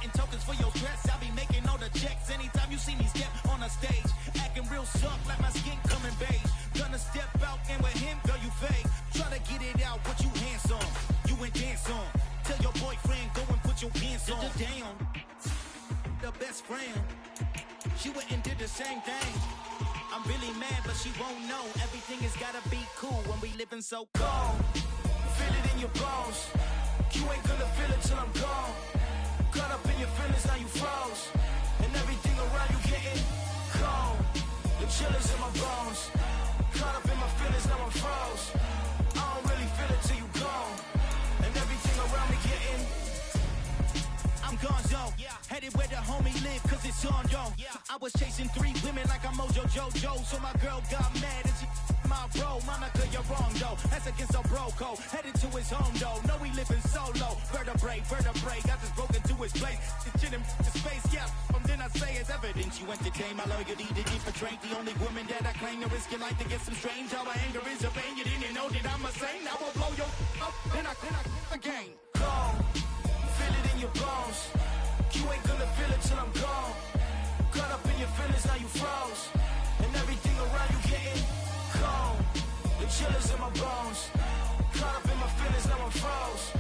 Getting tokens for your dress, I'll be making all the checks. Anytime you see me step on a stage, acting real soft like my skin coming beige. Gonna step out and with him, girl, you fake. Try to get it out, but you handsome. You ain't dance on. Tell your boyfriend, go and put your pants on. Down. The best friend, she went and did the same thing. I'm really mad, but she won't know. Everything has gotta be cool when we living so cold. Feel it in your bones. You ain't gonna feel it till I'm gone. Caught up in your feelings, now you froze. And everything around you getting cold. The chillers in my bones. Caught up in my feelings, now I'm froze. I don't really feel it till you gone. And everything around me getting, I'm gonzo. Headed where the homie live, cause it's on, yo. I was chasing 3 women like I'm Mojo Jojo. So my girl got mad and she my bro. Monica, you're wrong, though. That's against a bro code. Headed to his home, though. No, we living solo. Vertebrae. Got this broken to his place. It's in the space, yeah. From then I say it's evidence. You entertain my loyalty to get betrayed. The only woman that I claim to risk your life to get some strange. How my anger is a pain. You didn't know that I'm a saint. I will blow your up. Then I again. Gone. Feel it in your bones. You ain't gonna feel it till I'm gone. Caught up in your feelings, now you froze. And everything around you getting cold. The chillers in my bones. Caught up in my feelings, now I'm froze.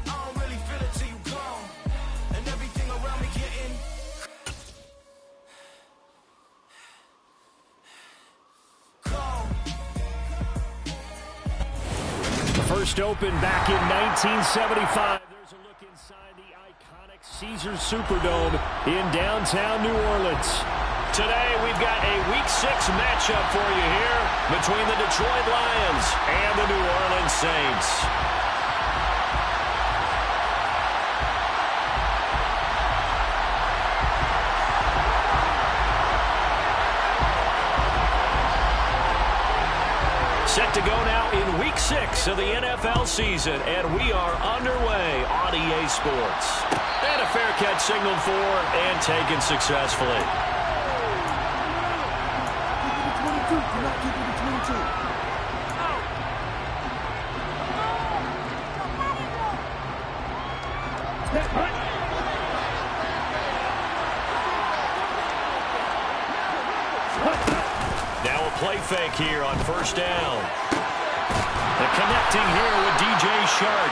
I don't really feel it till you gone. And everything around me getting cold. The first opened back in 1975. Caesars Superdome in downtown New Orleans. Today we've got a Week 6 matchup for you here between the Detroit Lions and the New Orleans Saints. Set to go now in Week 6 of the NFL season, and we are underway on EA Sports. And a fair catch signaled for and taken successfully. Now a play fake here on first down. And connecting here with DJ Shark.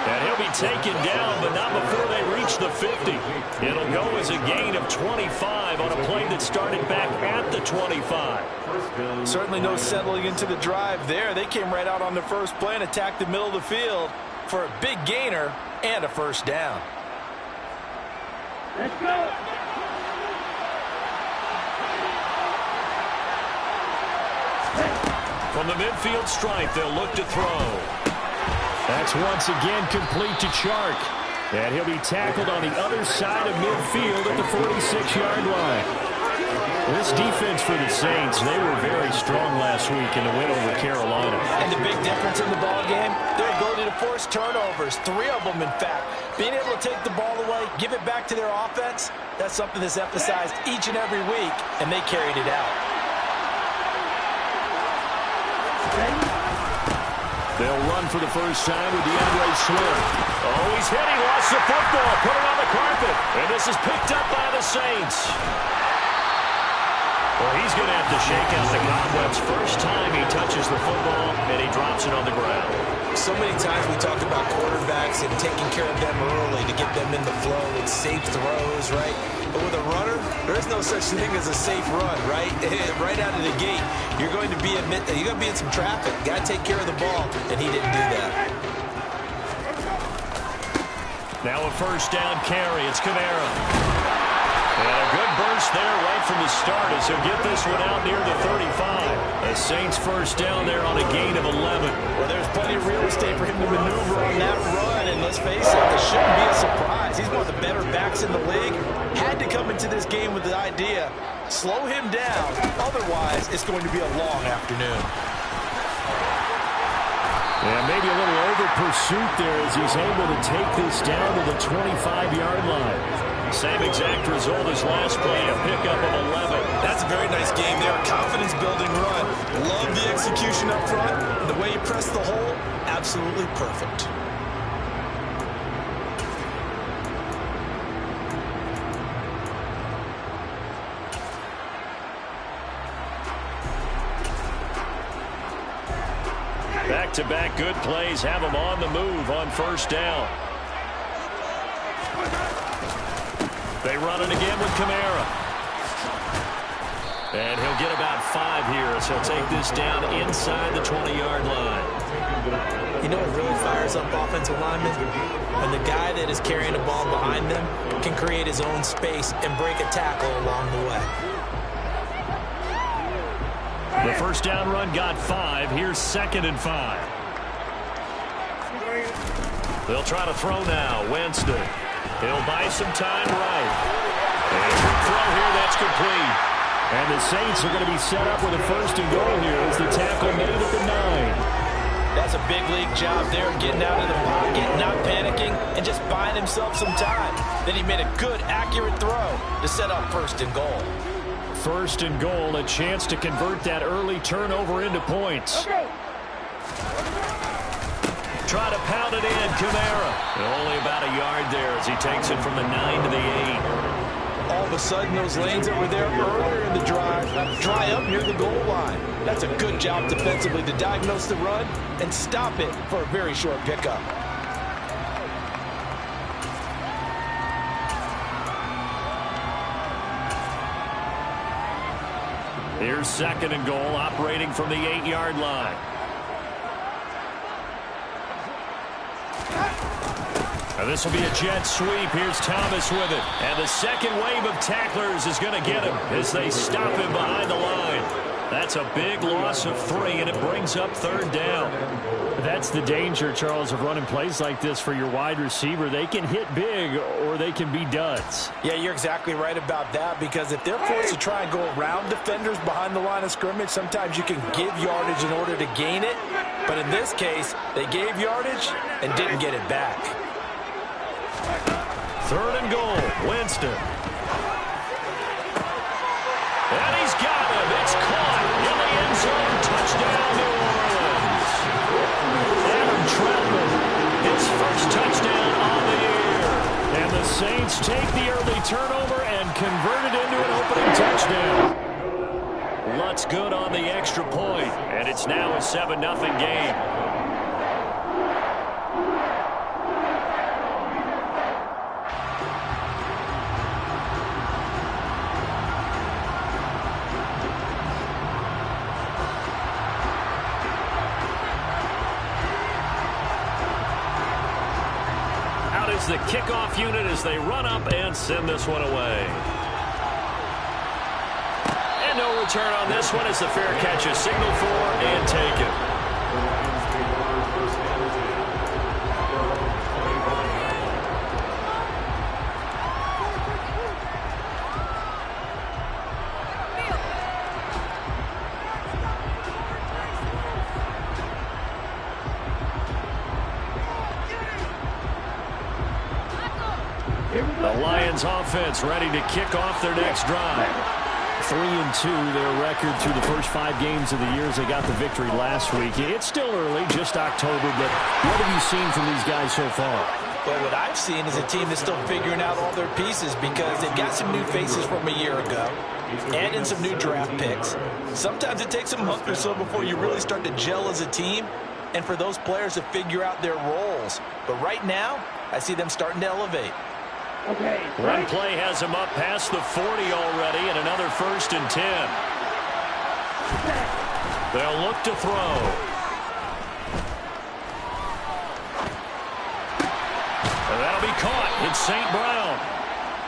And he'll be taken down, but not before they reach the 50. It'll go as a gain of 25 on a play that started back at the 25. Certainly no settling into the drive there. They came right out on the first play and attacked the middle of the field for a big gainer and a first down. Let's go. From the midfield stripe, they'll look to throw. That's once again complete to Chark. And he'll be tackled on the other side of midfield at the 46-yard line. This defense for the Saints, they were very strong last week in the win over Carolina. And the big difference in the ball game, their ability to force turnovers, 3 of them in fact. Being able to take the ball away, give it back to their offense, that's something that's emphasized each and every week, and they carried it out. They'll run for the first time with DeAndre Swift. Oh, he's hit. He lost the football. Put it on the carpet. And this is picked up by the Saints. Well, he's going to have to shake out the cobwebs first time he touches the football, and he drops it on the ground. So many times we talk about quarterbacks and taking care of them early to get them in the flow with safe throws, right? But with a runner, there is no such thing as a safe run, right? Right out of the gate, you're going to be in some traffic. Got to take care of the ball, and he didn't do that. Now a first down carry. It's Kamara. And a good burst there right from the start as he'll get this one out near the 35. The Saints first down there on a gain of 11. Well, there's plenty of real estate for him to maneuver on that run. And let's face it, this shouldn't be a surprise. He's one of the better backs in the league. Had to come into this game with the idea, slow him down. Otherwise, it's going to be a long afternoon. Yeah, maybe a little over pursuit there as he's able to take this down to the 25-yard line. Same exact result as last play, a pickup of 11. That's a very nice game there, a confidence-building run. Love the execution up front. The way he pressed the hole, absolutely perfect. Back-to-back good plays have him on the move on first down. They run it again with Kamara. And he'll get about 5 here, so he'll take this down inside the 20-yard line. You know what really fires up offensive linemen? When the guy that is carrying the ball behind them can create his own space and break a tackle along the way. The first down run got 5. Here's 2nd and 5. They'll try to throw now. Winston. He'll buy some time right. And throw here, that's complete. And the Saints are going to be set up with a 1st and goal here as the tackle made at the 9. That's a big league job there, getting out of the pocket, not panicking, and just buying himself some time. Then he made a good, accurate throw to set up 1st and goal. 1st and goal, a chance to convert that early turnover into points. Okay. Try to pound it in, Kamara. Only about a yard there as he takes it from the 9 to the 8. All of a sudden, those lanes that were there earlier in the drive dry up near the goal line. That's a good job defensively to diagnose the run and stop it for a very short pickup. Here's 2nd and goal, operating from the 8-yard line. Now this will be a jet sweep. Here's Thomas with it. And the second wave of tacklers is going to get him as they stop him behind the line. That's a big loss of 3, and it brings up 3rd down. That's the danger, Charles, of running plays like this for your wide receiver. They can hit big or they can be duds. Yeah, you're exactly right about that, because if they're forced to try and go around defenders behind the line of scrimmage, sometimes you can give yardage in order to gain it. But in this case, they gave yardage and didn't get it back. 3rd and goal, Winston. And he's got him. It's caught in the end zone. Touchdown, New Orleans. Adam Troutman, his 1st touchdown on the year. And the Saints take the early turnover and convert it into an opening touchdown. Lutz good on the extra point, and it's now a 7-0 game. The kickoff unit as they run up and send this one away. And no return on this one as the fair catch is signaled for and taken. The Lions offense ready to kick off their next drive. 3-2, their record through the first 5 games of the year as they got the victory last week. It's still early, just October, but what have you seen from these guys so far? Well, what I've seen is a team that's still figuring out all their pieces, because they've got some new faces from a year ago and in some new draft picks. Sometimes it takes a month or so before you really start to gel as a team and for those players to figure out their roles. But right now, I see them starting to elevate. Okay. One play has him up past the 40 already, and another 1st and 10. They'll look to throw. And that'll be caught. It's St. Brown.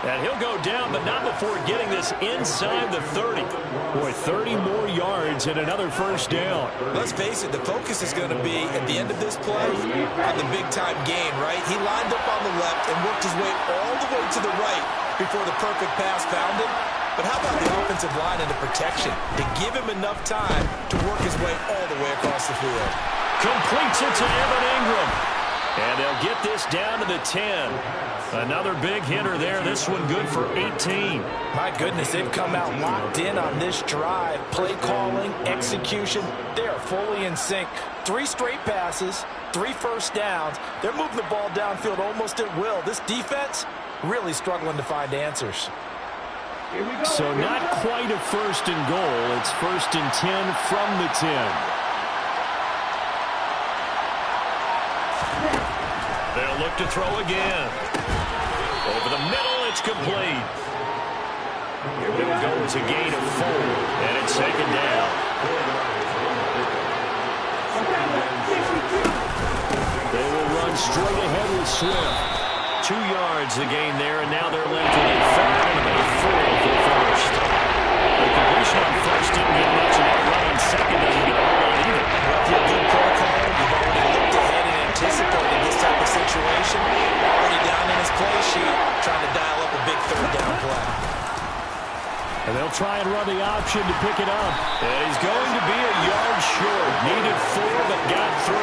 And he'll go down, but not before getting this inside the 30. Boy, 30 more yards and another 1st down. Let's face it, the focus is going to be at the end of this play on the big-time gain, right? He lined up on the left and worked his way all the way to the right before the perfect pass found him. But how about the offensive line and the protection to give him enough time to work his way all the way across the field? Completes it to Evan Ingram. And they'll get this down to the 10. Another big hitter there. This one good for 18. My goodness, they've come out locked in on this drive. Play calling, execution, they are fully in sync. 3 straight passes, 3 first downs. They're moving the ball downfield almost at will. This defense really struggling to find answers. So not quite a 1st and goal. It's 1st and 10 from the 10. to throw again. Over the middle, it's complete. Here they'll go to gain of 4, and it's second down. They will run straight ahead with Swift. 2 yards the gain there, and now they're left with a 3rd and about 4 for the first. The completion on first didn't get much, and that run on second doesn't get a whole lot either. Well, if you're a good play caller, you've already looked ahead and anticipated this type of situation. Already down in his play sheet, trying to dial up a big 3rd down play. And they'll try and run the option to pick it up. And he's going to be a yard short. Needed 4, but got 3.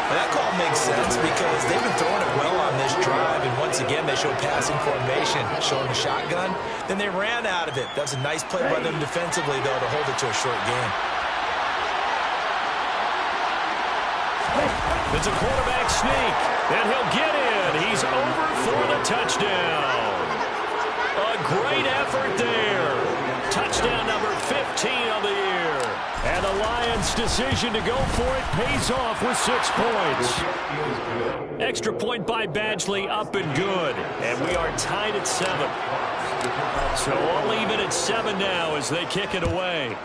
And that call makes sense because they've been throwing it well on this drive. And once again, they showed passing formation, showing the shotgun. Then they ran out of it. That was a nice play by them defensively, though, to hold it to a short game. It's a quarterback sneak, and he'll get in. He's over for the touchdown. A great effort there. Touchdown number 15 of the year. And the Lions' decision to go for it pays off with 6 points. Extra point by Badgley, up and good. And we are tied at 7. So all even at 7 now as they kick it away.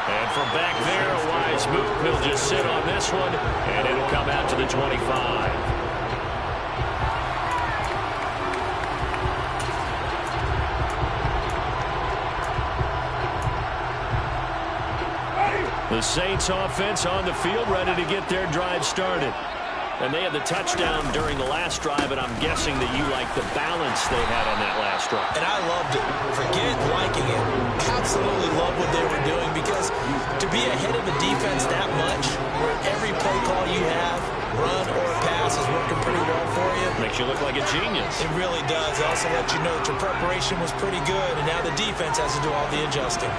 And from back there, a wise move. He'll just sit on this one, and it'll come out to the 25. The Saints offense on the field, ready to get their drive started. And they had the touchdown during the last drive, and I'm guessing that you like the balance they had on that last drive. And I loved it. Forget liking it. Absolutely love what they were doing because to be ahead of a defense that much, where every play call you have, run or pass, is working pretty well for you. Makes you look like a genius. It really does. It also lets you know that your preparation was pretty good, and now the defense has to do all the adjusting.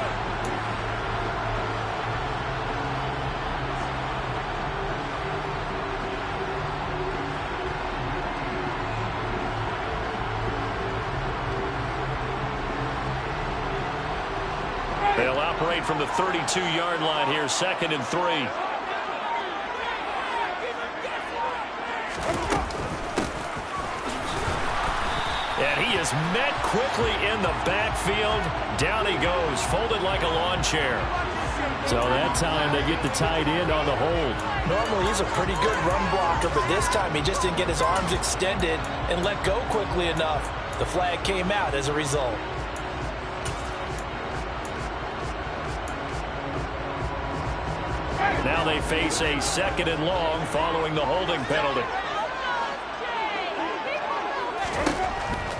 They'll operate from the 32-yard line here, 2nd and 3. And he is met quickly in the backfield. Down he goes, folded like a lawn chair. So that time they get the tight end on the hold. Normally he's a pretty good run blocker, but this time he just didn't get his arms extended and let go quickly enough. The flag came out as a result. Now they face a 2nd and long following the holding penalty.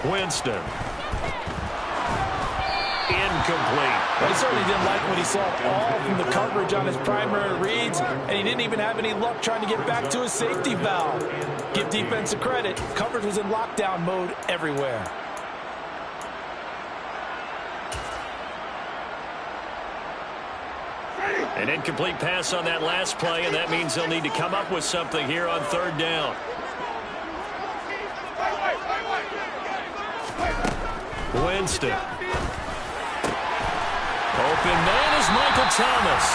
Winston. Incomplete. Well, he certainly didn't like what he saw all from the coverage on his primary reads, and he didn't even have any luck trying to get back to his safety valve. Give defense a credit. Coverage was in lockdown mode everywhere. An incomplete pass on that last play, and that means they'll need to come up with something here on 3rd down. Winston. Open man is Michael Thomas.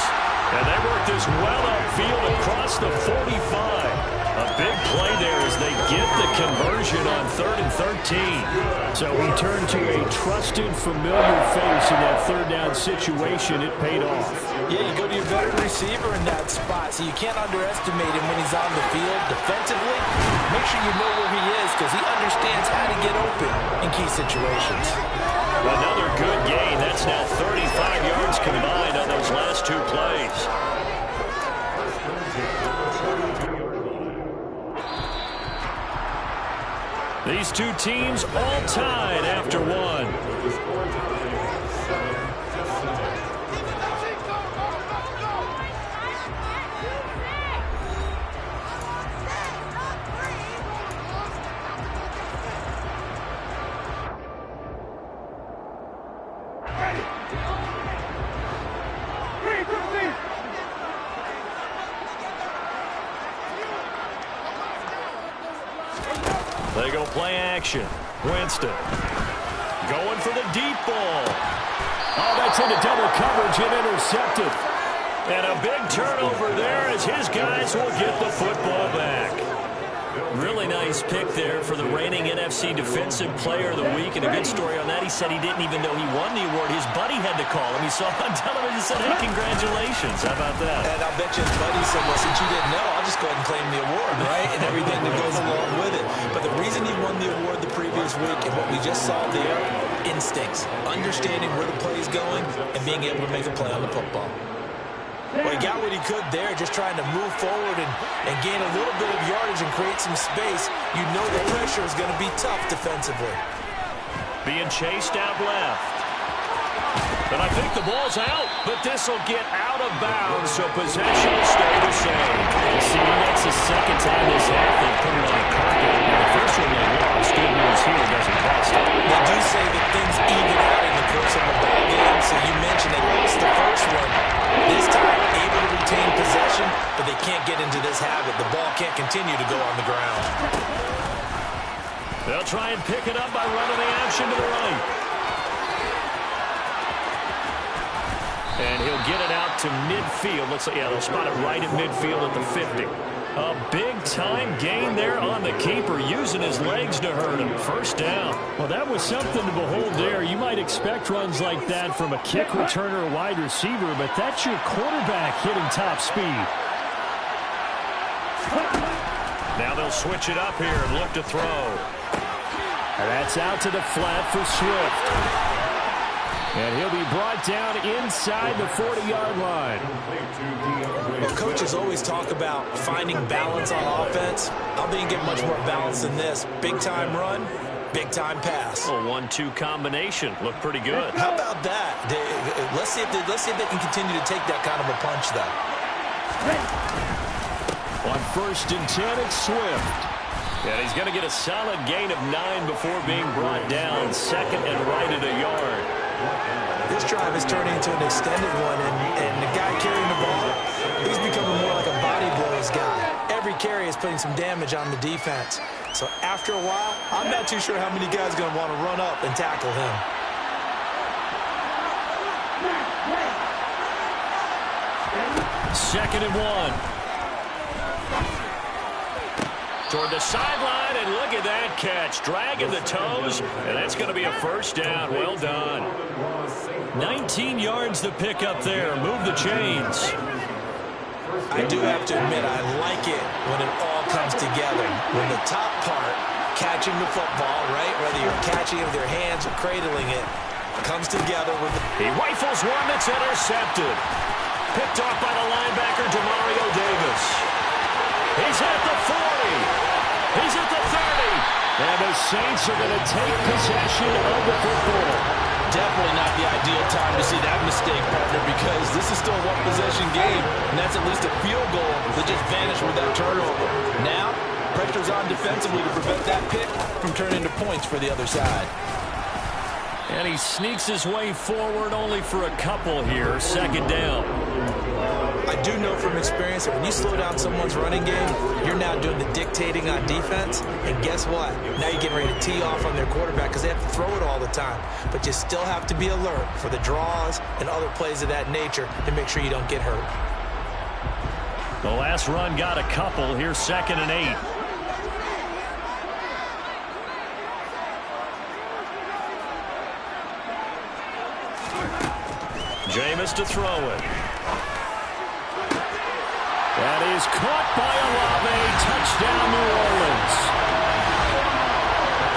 And they work this well upfield across the 45. A big play there as they get the conversion on 3rd and 13. So we turn to a trusted, familiar face in that 3rd down situation. It paid off. Yeah, you go to your veteran receiver in that spot, so you can't underestimate him when he's on the field. Defensively, make sure you know where he is because he understands how to get open in key situations. Another good gain. That's now 35 yards combined on those last 2 plays. These 2 teams all tied after 1. They go play action. Winston going for the deep ball. Oh, that's into double coverage and intercepted. And a big turnover there as his guys will get the football back. Really nice pick there for the reigning NFC Defensive Player of the Week. And a good story on that. He said he didn't even know he won the award. His buddy had to call him. He saw him on television and said, hey, congratulations. How about that? And I'll bet you his buddy said, well, since you didn't know, I'll just go ahead and claim the award, right? And everything that goes along with it. But the reason he won the award the previous week and what we just saw there, instincts, understanding where the play is going and being able to make a play on the football. Well, he got what he could there, just trying to move forward and gain a little bit of yardage and create some space. You know the pressure is going to be tough defensively. Being chased out left. But I think the ball's out, but this will get out of bounds, so possession will stay the same. See, that's the second time this half they put it on the carpet. And the first one they lost, good news here, doesn't cost it. They do say that things even out in the course of the ball game, so you mentioned they lost the first one. This time, able to retain possession, but they can't get into this habit. The ball can't continue to go on the ground. They'll try and pick it up by running the action to the right. And he'll get it out to midfield. Looks like, yeah, they'll spot it right at midfield at the 50. A big-time gain there on the keeper, using his legs to hurt him. First down. Well, that was something to behold there. You might expect runs like that from a kick returner or wide receiver, but that's your quarterback hitting top speed. Now they'll switch it up here and look to throw. And that's out to the flat for Swift. And he'll be brought down inside the 40-yard line. Well, coaches always talk about finding balance on offense. I think you get much more balance than this. Big-time run, big-time pass. A 1-2 combination. Looked pretty good. How about that? Let's see if they can continue to take that kind of a punch, though. On 1st and 10, it's Swift. And he's going to get a solid gain of 9 before being brought down. Second and right at a yard. This drive is turning into an extended one, and the guy carrying the ball, he's becoming more like a body blows guy. Every carry is putting some damage on the defense. So after a while, I'm not too sure how many guys are going to want to run up and tackle him. Second and 1. Toward the sideline, and look at that catch. Dragging the toes, and that's going to be a first down. Well done. 19 yards to pick up there. Move the chains. I do have to admit, I like it when it all comes together. When the top part, catching the football, right, whether you're catching it with your hands or cradling it, comes together with the... He rifles one that's intercepted. Picked off by the linebacker, Demario Davis. He's at the 40. He's at the 30. And the Saints are going to take possession of the football. Definitely not the ideal time to see that mistake, partner, because this is still a one-possession game, and that's at least a field goal that just vanished with that turnover. Now, pressure's on defensively to prevent that pick from turning into points for the other side. And he sneaks his way forward only for a couple here. Second down. I do know from experience that when you slow down someone's running game, you're now doing the dictating on defense. And guess what? Now you're getting ready to tee off on their quarterback because they have to throw it all the time. But you still have to be alert for the draws and other plays of that nature to make sure you don't get hurt. The last run got a couple. Here's 2nd and 8. Jameis to throw it. That is caught by Olave. Touchdown, New Orleans.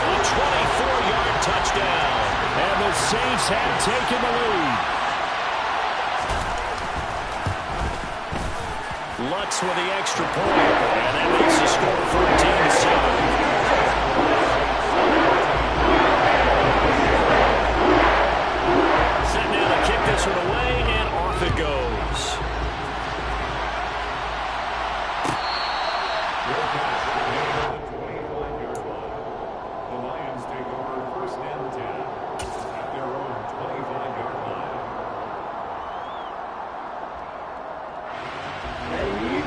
A 24-yard touchdown. And the Saints have taken the lead. Lutz with the extra point. And that makes the score 14-7. Set now to kick this one away, and off it goes.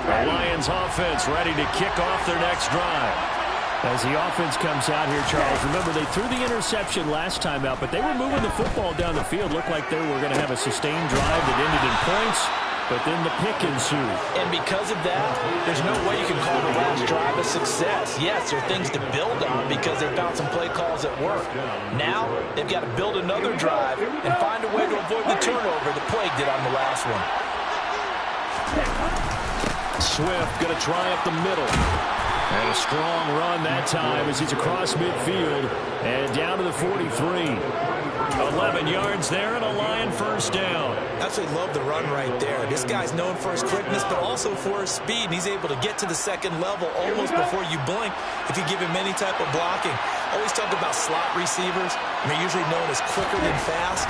The Lions offense ready to kick off their next drive. As the offense comes out here, Charles, remember they threw the interception last time out, but they were moving the football down the field. Looked like they were going to have a sustained drive that ended in points. but then the pick ensued. And because of that, there's no way you can call the last drive a success. Yes, there are things to build on because they found some play calls at work. Now, they've got to build another drive and find a way to avoid the turnover that plagued it on the last one. Swift going to try up the middle. And a strong run that time as he's across midfield and down to the 43. 11 yards there and a Lion first down. Absolutely love the run right there. This guy's known for his quickness, but also for his speed. And he's able to get to the second level almost before you blink if you give him any type of blocking. Always talk about slot receivers. They're usually known as quicker than fast.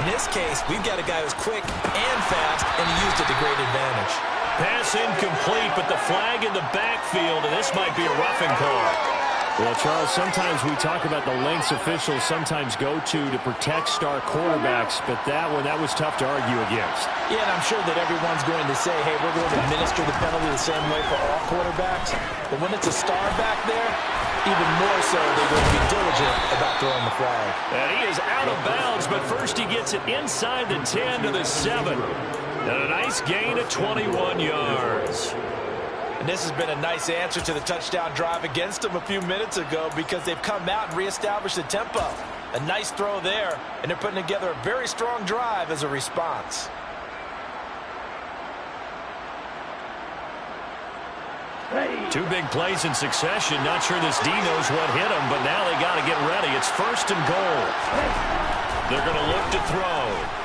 In this case, we've got a guy who's quick and fast, and he used it to great advantage. Pass incomplete, but the flag in the backfield, and this might be a roughing call. Well, Charles, sometimes we talk about the lengths officials sometimes go to protect star quarterbacks, but that was tough to argue against. Yeah, and I'm sure that everyone's going to say, hey, we're going to administer the penalty the same way for all quarterbacks. But when it's a star back there, even more so, they're going to be diligent about throwing the flag. And he is out of bounds, but first he gets it inside the 10 to the 7. And a nice gain of 21 yards. And this has been a nice answer to the touchdown drive against them a few minutes ago because they've come out and reestablished the tempo. A nice throw there, and they're putting together a very strong drive as a response. Two big plays in succession. Not sure this D knows what hit him, but now they got to get ready. It's first and goal. They're going to look to throw.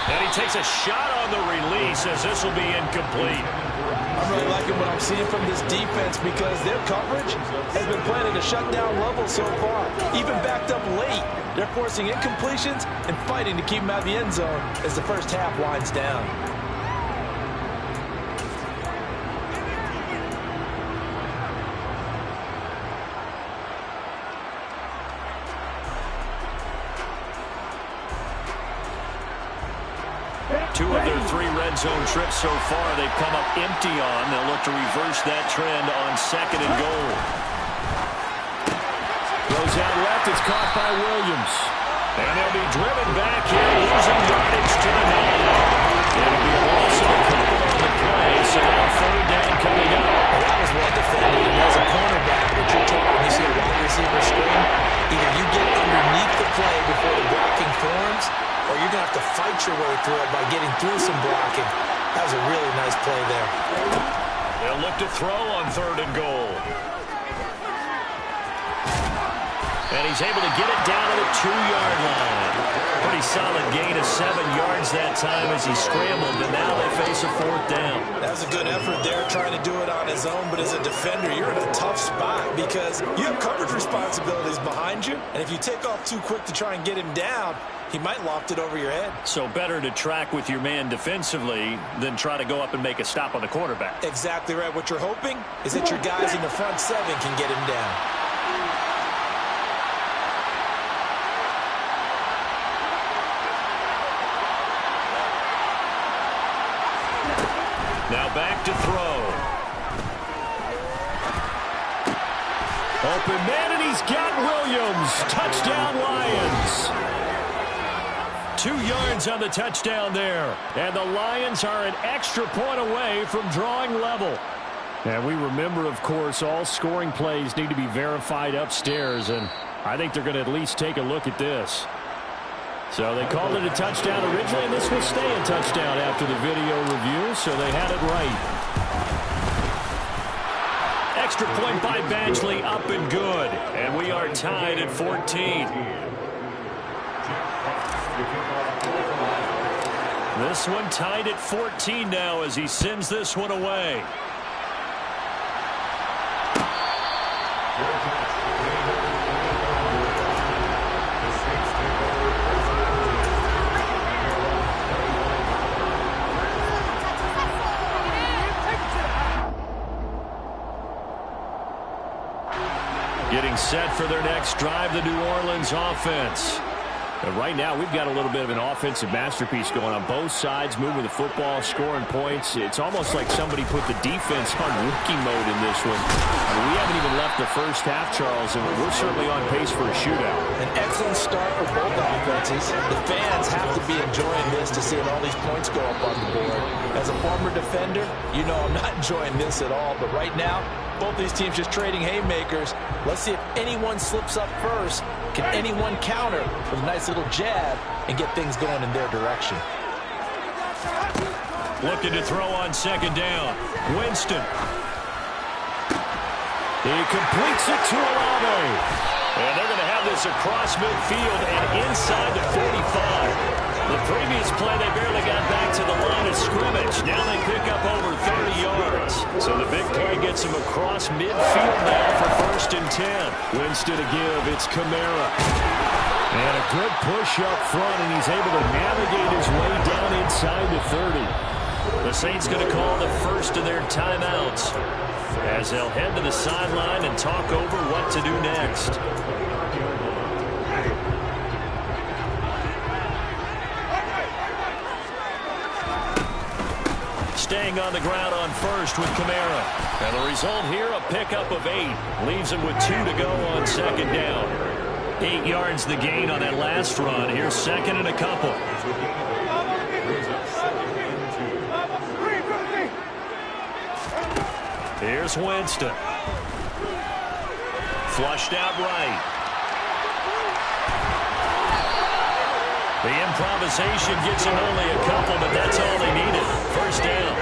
And he takes a shot on the release as this will be incomplete. I'm really liking what I'm seeing from this defense because their coverage has been playing at a shutdown level so far. Even backed up late, they're forcing incompletions and fighting to keep them out of the end zone as the first half winds down. Two of their 3 red zone trips so far they've come up empty on. They'll look to reverse that trend on second and goal. Goes out left. It's caught by Williams. And they'll be driven back here, losing yardage to the 9. It'll be a loss of a couple on the play, so now third down coming up. Well, that was well defended. And as a cornerback, what you're told when you see a wide receiver screen, either you get underneath the play before the blocking forms, or you're going to have to fight your way through it by getting through some blocking. That was a really nice play there. They'll look to throw on third and goal. And he's able to get it down to the 2-yard line. Pretty solid gain of 7 yards that time as he scrambled, but now they face a fourth down. That was a good effort there, trying to do it on his own, but as a defender, you're in a tough spot because you have coverage responsibilities behind you, and if you take off too quick to try and get him down, he might loft it over your head. So better to track with your man defensively than try to go up and make a stop on the quarterback. Exactly right. What you're hoping is that your guys in the front 7 can get him down. Now back to throw. Open man, and he's got Williams. Touchdown, Lions. 2 yards on the touchdown there. And the Lions are an extra point away from drawing level. And we remember, of course, all scoring plays need to be verified upstairs. And I think they're going to at least take a look at this. So they called it a touchdown originally, and this will stay a touchdown after the video review, so they had it right. Extra point by Badgley, up and good. And we are tied at 14. This one tied at 14 now as he sends this one away. Getting set for their next drive, the New Orleans offense. And right now, we've got a little bit of an offensive masterpiece going on both sides, moving the football, scoring points. It's almost like somebody put the defense on rookie mode in this one. I mean, we haven't even left the first half, Charles, and we're certainly on pace for a shootout. An excellent start for both offenses. The fans have to be enjoying this to see all these points go up on the board. As a former defender, you know I'm not enjoying this at all. But right now, both these teams just trading haymakers. Let's see if anyone slips up first. Can anyone counter with a nice little jab and get things going in their direction? Looking to throw on second down. Winston. He completes it to Olave. And they're going to have this across midfield and inside the 45. The previous play, they barely got back to the line of scrimmage. Now they pick up over 30 yards. So the big play gets them across midfield now for 1st and 10. Winston to give. It's Kamara. And a good push up front, and he's able to navigate his way down inside the 30. The Saints going to call the first of their timeouts as they'll head to the sideline and talk over what to do next. Staying on the ground on first with Kamara. And the result here, a pickup of 8. Leaves him with 2 to go on second down. 8 yards the gain on that last run. Here's second and a couple. Here's Winston. Flushed out right. The improvisation gets him only a couple, but that's all they needed. First down.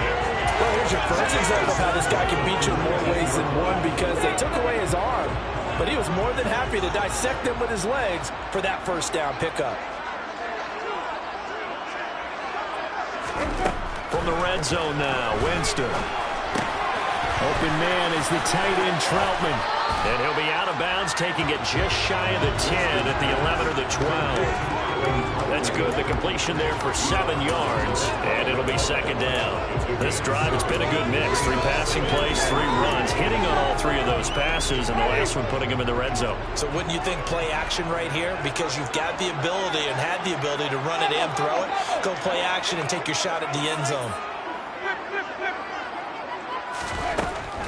Well, here's your first example of how this guy can beat you in more ways than one, because they took away his arm. But he was more than happy to dissect them with his legs for that first down pickup. From the red zone now, Winston. Open man is the tight end Troutman. And he'll be out of bounds, taking it just shy of the 10 at the 11 or the 12. That's good. The completion there for 7 yards. And it'll be second down. This drive, it's been a good mix. 3 passing plays, 3 runs, hitting on all 3 of those passes, and the last one putting him in the red zone. So wouldn't you think play action right here? Because you've got the ability and had the ability to run it and throw it. Go play action and take your shot at the end zone.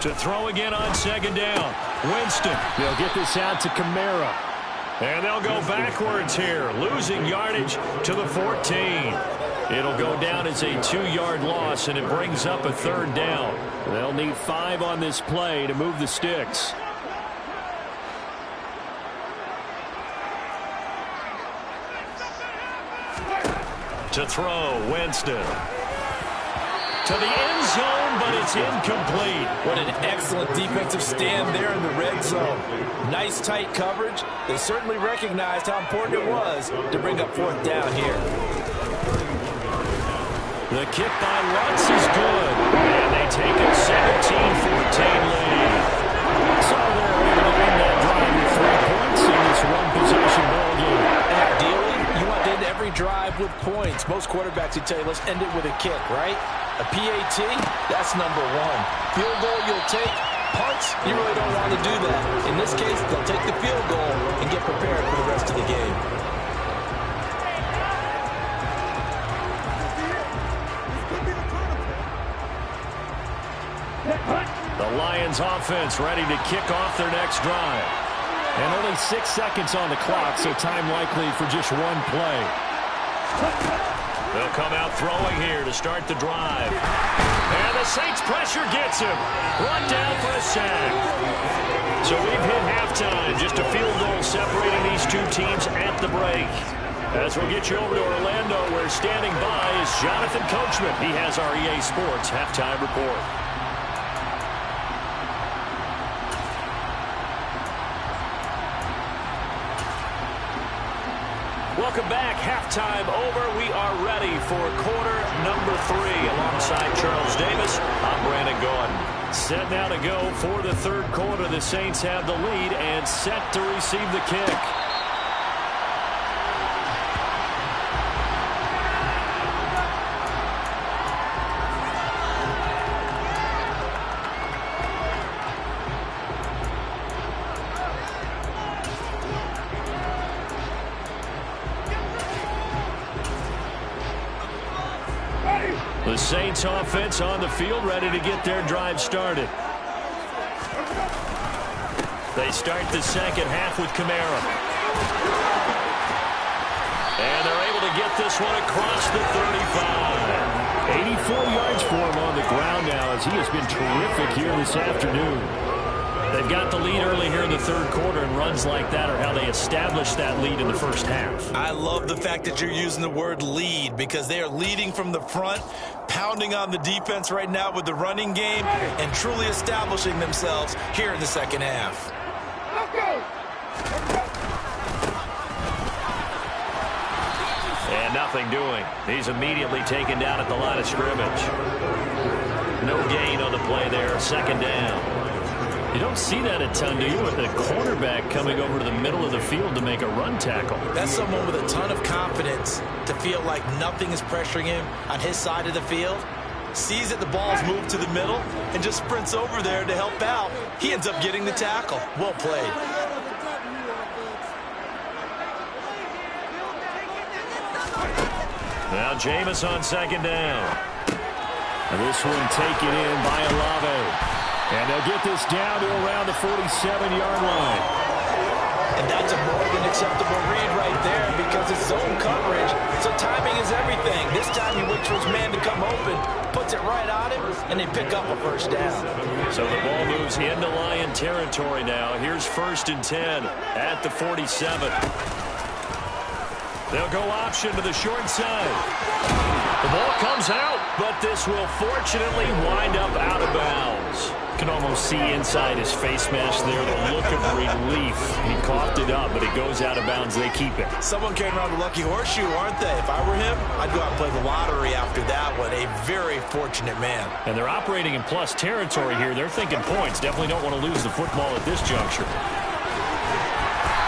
To throw again on second down. Winston. They'll get this out to Kamara. And they'll go backwards here, losing yardage to the 14. It'll go down as a 2-yard loss, and it brings up a third down. They'll need 5 on this play to move the sticks. To throw, Winston. To the end zone, but it's incomplete. What an excellent defensive stand there in the red zone. Nice tight coverage. They certainly recognized how important it was to bring up 4th down here. The kick by Lutz is good. And they take a 17-14 lead. So they're able to win that drive with 3 points in this one-possession ballgame. And ideally, you want to end every drive with points. Most quarterbacks would tell you, let's end it with a kick, right? A PAT, that's number 1. Field goal you'll take. Punts, you really don't want to do that. In this case, they'll take the field goal and get prepared for the rest of the game. The Lions offense ready to kick off their next drive. And only 6 seconds on the clock, so time likely for just 1 play. They'll come out throwing here to start the drive. And the Saints pressure gets him. Brought down for a sack. So we've hit halftime. Just a field goal separating these 2 teams at the break. As we'll get you over to Orlando, where standing by is Jonathan Coachman. He has our EA Sports halftime report. Welcome back. Halftime over. We are ready for quarter number 3. Alongside Charles Davis, I'm Brandon Gordon. Set now to go for the 3rd quarter. The Saints have the lead and set to receive the kick. the Saints offense on the field, ready to get their drive started. They start the second half with Kamara. And they're able to get this one across the 35. 84 yards for him on the ground now as he has been terrific here this afternoon. They've got the lead early here in the third quarter, and runs like that are how they established that lead in the first half. I love the fact that you're using the word lead because they are leading from the front, pounding on the defense right now with the running game, and truly establishing themselves here in the second half. And nothing doing. He's immediately taken down at the line of scrimmage. No gain on the play there, second down. You don't see that a ton, do you, with a cornerback coming over to the middle of the field to make a run tackle? That's someone with a ton of confidence to feel like nothing is pressuring him on his side of the field. Sees that the ball's moved to the middle and just sprints over there to help out. He ends up getting the tackle. Well played. Now Jameis on second down. And this one taken in by Olave. And they'll get this down to around the 47-yard line. And that's a more than acceptable read right there because it's zone coverage, so timing is everything. This time he waits for his man to come open, puts it right on him, and they pick up a first down. So the ball moves into Lion territory now. Here's 1st and 10 at the 47. They'll go option to the short side. The ball comes out, but this will fortunately wind up out of bounds. Can almost see inside his face mask there the look of relief. He coughed it up, but it goes out of bounds. They keep it. Someone came around the lucky horseshoe, aren't they? If I were him, I'd go out and play the lottery after that one. A very fortunate man. And they're operating in plus territory here. They're thinking points. Definitely don't want to lose the football at this juncture.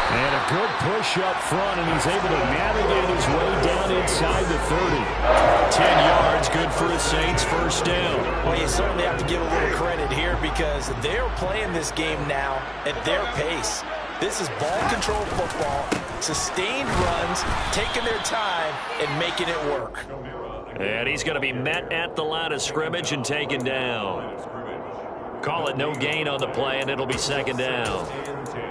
And a good push up front, and he's able to navigate his way down inside the 30. 10 yards, good for the Saints, first down. Well, you certainly have to give a little credit here because they're playing this game now at their pace. This is ball control football, sustained runs, taking their time, and making it work. And he's going to be met at the line of scrimmage and taken down. Call it no gain on the play, and it'll be second down.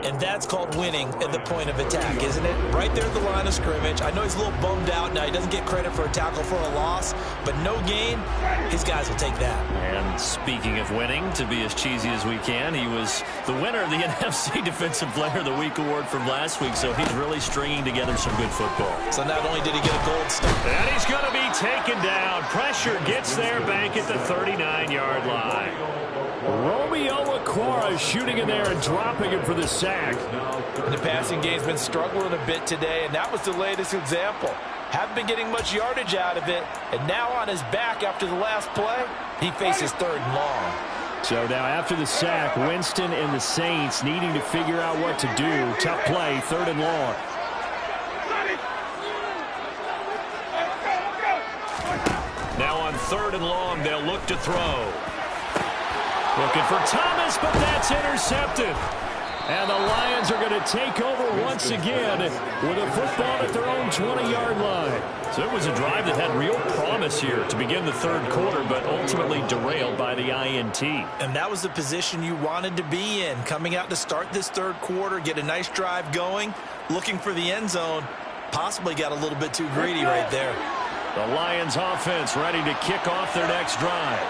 And that's called winning at the point of attack, isn't it? Right there at the line of scrimmage. I know he's a little bummed out now. He doesn't get credit for a tackle for a loss, but no gain, his guys will take that. And speaking of winning, to be as cheesy as we can, he was the winner of the NFC Defensive Player of the Week award from last week, so he's really stringing together some good football. So not only did he get a gold star. And he's going to be taken down. Pressure gets there back at the 39-yard line. Romeo Okwara shooting in there and dropping him for the sack. And the passing game's been struggling a bit today, and that was the latest example. Haven't been getting much yardage out of it, and now on his back after the last play, he faces 3rd and long. So now after the sack, Winston and the Saints needing to figure out what to do. Tough play, 3rd and long. Now on 3rd and long, they'll look to throw. Looking for Thomas, but that's intercepted. And the Lions are going to take over once again with a football at their own 20-yard line. So it was a drive that had real promise here to begin the third quarter, but ultimately derailed by the INT. And that was the position you wanted to be in, coming out to start this third quarter, get a nice drive going, looking for the end zone. Possibly got a little bit too greedy right there. The Lions offense ready to kick off their next drive.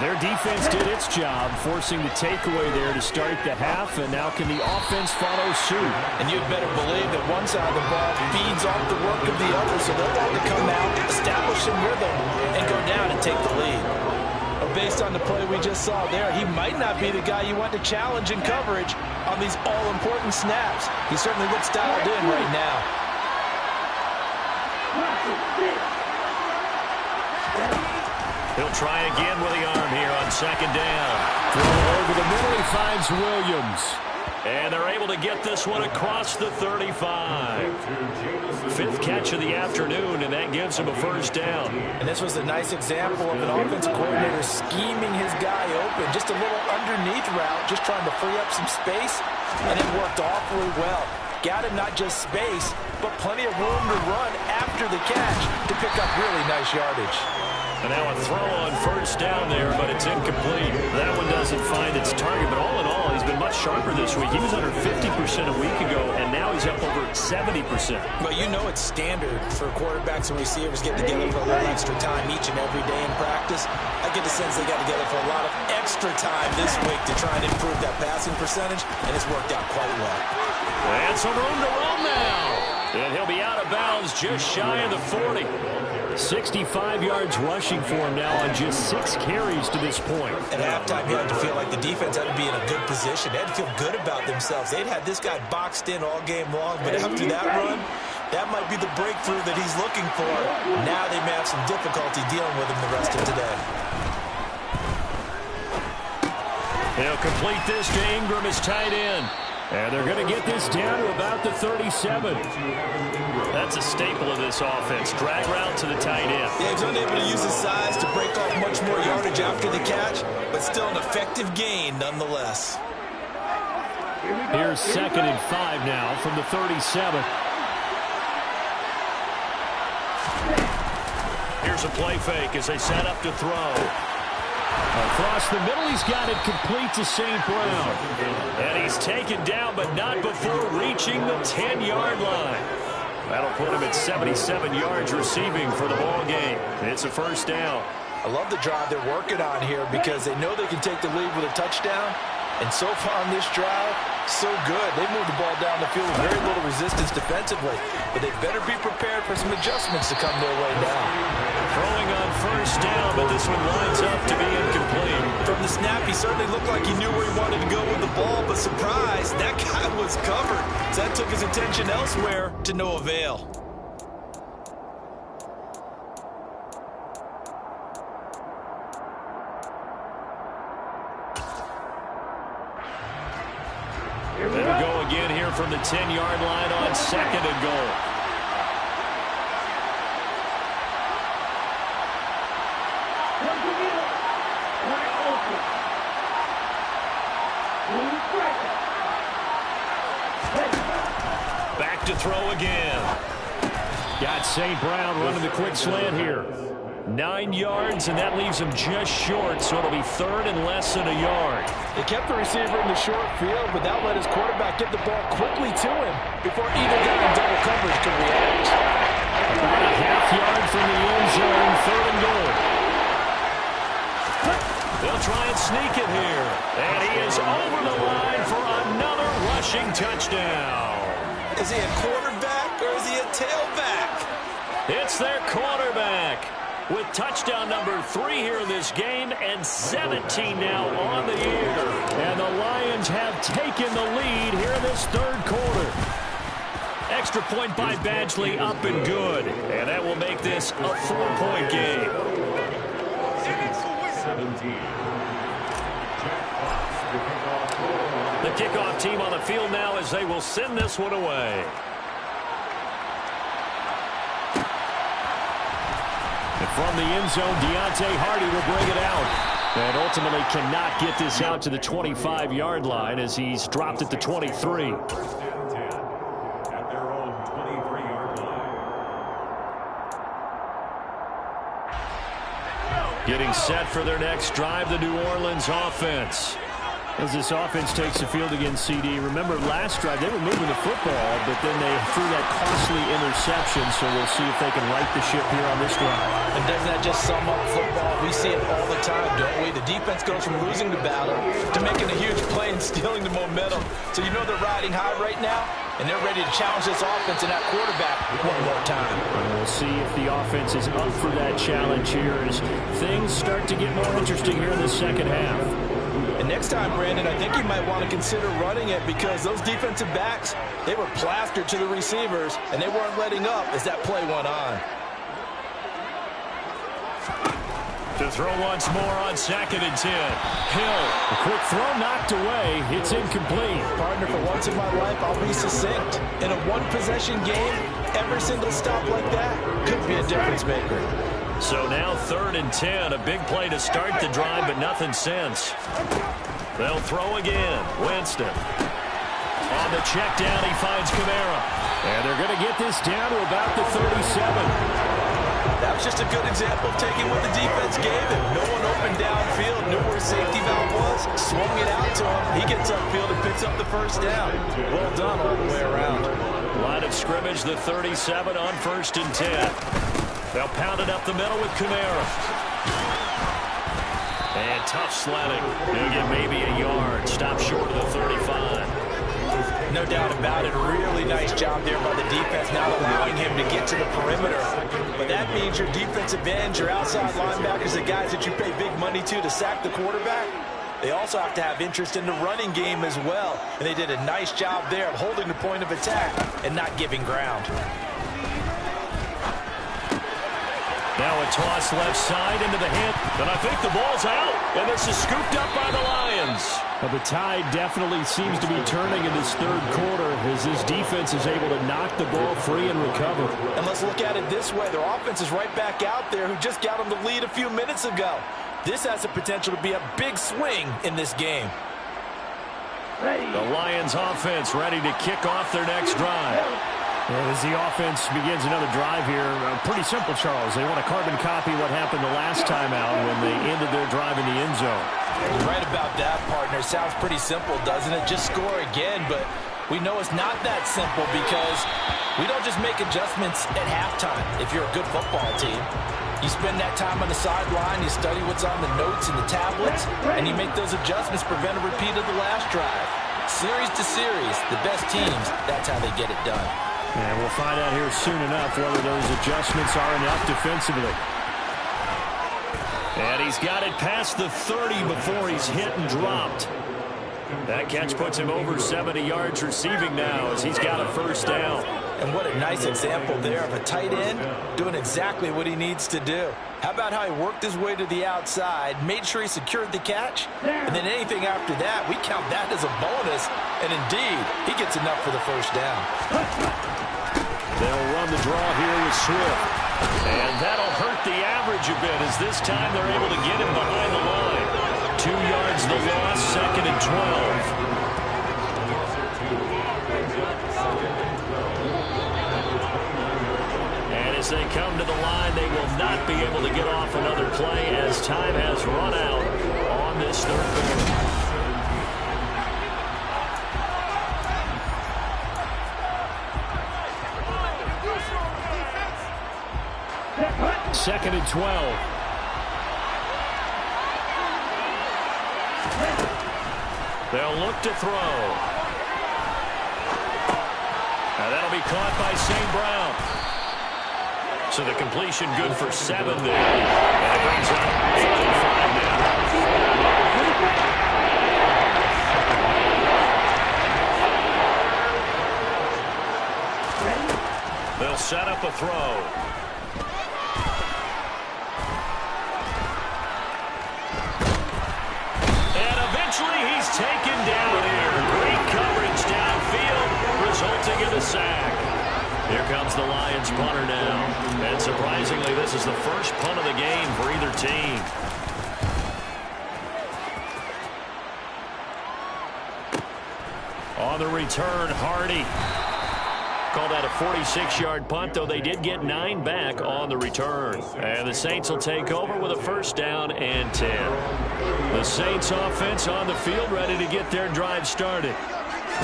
Their defense did its job, forcing the takeaway there to start the half, and now can the offense follow suit? And you'd better believe that one side of the ball feeds off the work of the other, so they'll want to come out, establish some rhythm, and go down and take the lead. But based on the play we just saw there, he might not be the guy you want to challenge in coverage on these all-important snaps. He certainly looks dialed in right now. He'll try again with the arm here on second down. Throw over the middle, he finds Williams. And they're able to get this one across the 35. 5th catch of the afternoon, and that gives him a first down. And this was a nice example of an offensive coordinator scheming his guy open. Just a little underneath route, just trying to free up some space, and it worked awfully well. Got him not just space, but plenty of room to run after the catch to pick up really nice yardage. And now a throw on first down there, but it's incomplete. That one doesn't find its target, but all in all, he's been much sharper this week. He was under 50% a week ago, and now he's up over 70%. Well, you know it's standard for quarterbacks and receivers get together for a little extra time each and every day in practice. I get the sense they got together for a lot of extra time this week to try and improve that passing percentage, and it's worked out quite well. And some room to run now. And he'll be out of bounds just shy of the 40. 65 yards rushing for him now on just 6 carries to this point. At halftime, you had to feel like the defense had to be in a good position. They had to feel good about themselves. They'd had this guy boxed in all game long, but after that run, that might be the breakthrough that he's looking for. Now they may have some difficulty dealing with him the rest of today. They'll complete this to Ingram as tight end. And they're going to get this down to about the 37. That's a staple of this offense. Drag route to the tight end. Yeah, he's unable to use his size to break off much more yardage after the catch, but still an effective gain nonetheless. Here's 2nd and 5 now from the 37. Here's a play fake as they set up to throw. Across the middle, he's got it complete to St. Brown. And he's taken down, but not before reaching the 10-yard line. That'll put him at 77 yards receiving for the ball game. It's a first down. I love the drive they're working on here because they know they can take the lead with a touchdown. And so far on this drive, so good. They moved the ball down the field with very little resistance defensively. But they better be prepared for some adjustments to come their way now. Throwing on first down, but this one lines up to be incomplete. From the snap, he certainly looked like he knew where he wanted to go with the ball, but surprise, that guy was covered. So that took his attention elsewhere to no avail. They'll go again here from the 10-yard line on 2nd and goal. Back to throw again. Got St. Brown running the quick slant here. 9 yards, and that leaves him just short, so it'll be 3rd and less than a yard. They kept the receiver in the short field, but that let his quarterback get the ball quickly to him before either guy in double coverage could react. About a half yard from the end zone, 3rd and goal. They'll try and sneak it here. And he is over the line for another rushing touchdown. Is he a quarterback or is he a tailback? It's their quarterback with touchdown number 3 here in this game and 17 now on the year. And the Lions have taken the lead here in this 3rd quarter. Extra point by Badgley, up and good. And that will make this a 4-point game. The kickoff team on the field now as they will send this one away. And from the end zone, Deontay Hardy will bring it out. And ultimately cannot get this out to the 25-yard line as he's dropped at the 23. Getting set for their next drive, the New Orleans offense. As this offense takes the field against CD. Remember, last drive, they were moving the football, but then they threw that costly interception, so we'll see if they can right the ship here on this drive. And doesn't that just sum up football? We see it all the time, don't we? The defense goes from losing the battle to making a huge play and stealing the momentum. So you know they're riding high right now, and they're ready to challenge this offense and that quarterback one more time. And we'll see if the offense is up for that challenge here as things start to get more interesting here in the second half. And next time, Brandon, I think you might want to consider running it because those defensive backs, they were plastered to the receivers, and they weren't letting up as that play went on. To throw once more on 2nd and 10. Hill, a quick throw knocked away. It's incomplete. Partner, for once in my life, I'll be succinct. In a one-possession game, every single stop like that could be a difference maker. So now 3rd and 10, a big play to start the drive, but nothing since. They'll throw again. Winston. On the check down, he finds Kamara. And they're going to get this down to about the 37. That It's just a good example of taking what the defense gave him. No one open downfield, knew where his safety valve was, swung it out to him. He gets upfield and picks up the first down. Well done all the way around. Line of scrimmage, the 37 on 1st and 10. They'll pound it up the middle with Kamara. And tough sledding. He'll get maybe a yard. Stop short of the 35. No doubt about it. Really nice job there by the defense, not allowing him to get to the perimeter. But that means your defensive ends, your outside linebackers, the guys that you pay big money to sack the quarterback, they also have to have interest in the running game as well. And they did a nice job there of holding the point of attack and not giving ground. Now a toss left side into the hand, and I think the ball's out, and this is scooped up by the Lions. Well, the tide definitely seems to be turning in this third quarter as this defense is able to knock the ball free and recover. And let's look at it this way. Their offense is right back out there who just got them the lead a few minutes ago. This has the potential to be a big swing in this game. The Lions offense ready to kick off their next drive. As the offense begins another drive here, pretty simple, Charles. They want to carbon copy what happened the last time out when they ended their drive in the end zone. You're right about that, partner. Sounds pretty simple, doesn't it? Just score again, but we know it's not that simple because we don't just make adjustments at halftime if you're a good football team. You spend that time on the sideline, you study what's on the notes and the tablets, and you make those adjustments, prevent a repeat of the last drive. Series to series, the best teams, that's how they get it done. And we'll find out here soon enough whether those adjustments are enough defensively. And he's got it past the 30 before he's hit and dropped. That catch puts him over 70 yards receiving now as he's got a first down. And what a nice example there of a tight end doing exactly what he needs to do. How about how he worked his way to the outside, made sure he secured the catch, and then anything after that, we count that as a bonus. And indeed, he gets enough for the first down. They'll run the draw here with Swift. And that'll hurt the average a bit as this time they're able to get him behind the line. 2 yards the loss, 2nd and 12. And as they come to the line, they will not be able to get off another play as time has run out on this third quarter. 2nd and 12. They'll look to throw. Now that'll be caught by St. Brown. So the completion good for 7 there. And it brings up 5 now. They'll set up a throw. He's taken down here. Great coverage downfield, resulting in a sack. Here comes the Lions punter now. And surprisingly, this is the first punt of the game for either team. On the return, Hardy. Call that a 46-yard punt, though they did get 9 back on the return. And the Saints will take over with a first down and 10. The Saints offense on the field ready to get their drive started.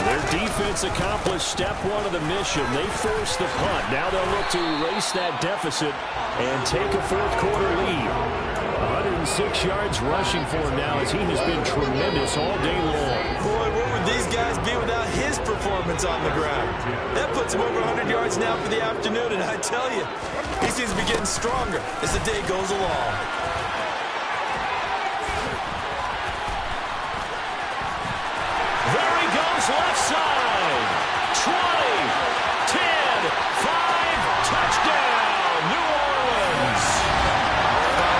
Their defense accomplished step 1 of the mission. They forced the punt. Now they'll look to erase that deficit and take a fourth quarter lead. 106 yards rushing for him now as he has been tremendous all day long. Boy, where would these guys be without his performance on the ground? That puts him over 100 yards now for the afternoon, and I tell you, he seems to be getting stronger as the day goes along. There he goes left side. 20, 10, 5, touchdown, New Orleans.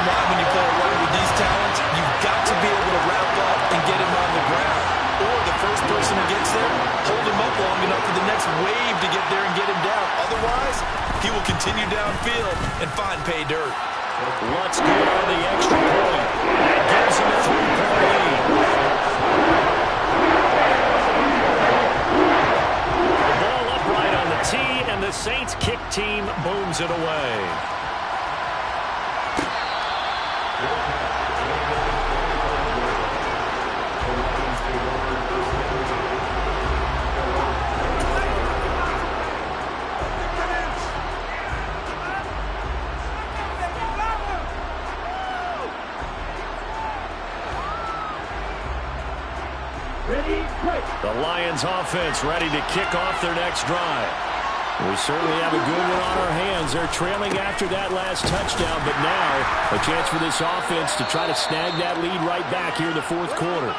When you play around with these talents, you've got to be able to wrap up and get him on the ground. Or the first person who gets there, hold him up long enough for the next wave to get there and get him down. Otherwise, he will continue downfield and find pay dirt. Let's go on the extra point. That gives him a 3-point lead. The ball upright on the tee, and the Saints kick team booms it away. The Lions offense ready to kick off their next drive. We certainly have a good one on our hands. They're trailing after that last touchdown, but now a chance for this offense to try to snag that lead right back here in the fourth quarter.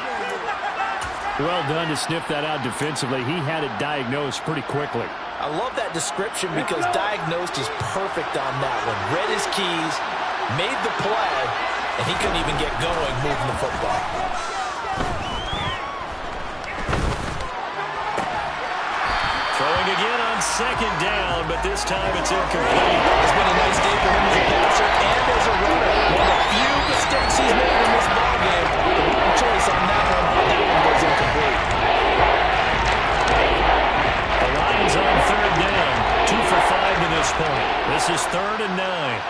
Well done to sniff that out defensively. He had it diagnosed pretty quickly. I love that description because diagnosed is perfect on that one. Read his keys, made the play, and he couldn't even get going moving the football. Throwing again on second down, but this time it's incomplete. It's been a nice day for him as a passer and as a runner. One of the few mistakes he's made in this ballgame. The wrong choice on that one. That one was incomplete. The Lions on third down. 2 for 5 to this point. This is 3rd and 9.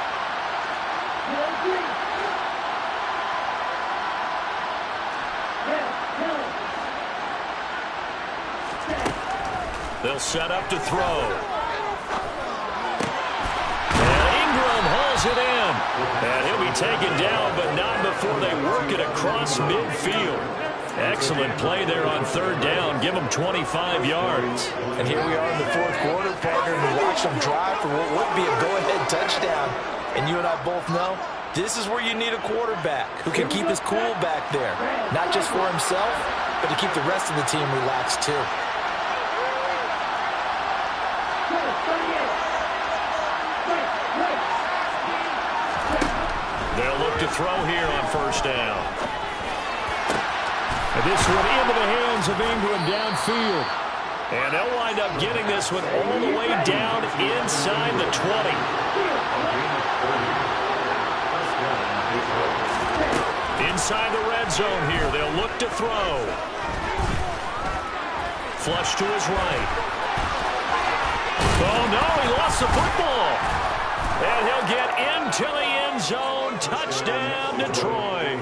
They'll set up to throw. And Ingram hauls it in. And he'll be taken down, but not before they work it across midfield. Excellent play there on third down. Give them 25 yards. And here we are in the fourth quarter, partner, to watch them drive for what would be a go-ahead touchdown. And you and I both know this is where you need a quarterback who can keep his cool back there. Not just for himself, but to keep the rest of the team relaxed too. They'll look to throw here on first down. And this one into the hands of Ingram downfield. And they'll wind up getting this one all the way down inside the 20. Inside the red zone here, they'll look to throw. Flush to his right. Oh, no, he lost the football. And he'll get into the end zone. Touchdown, Detroit.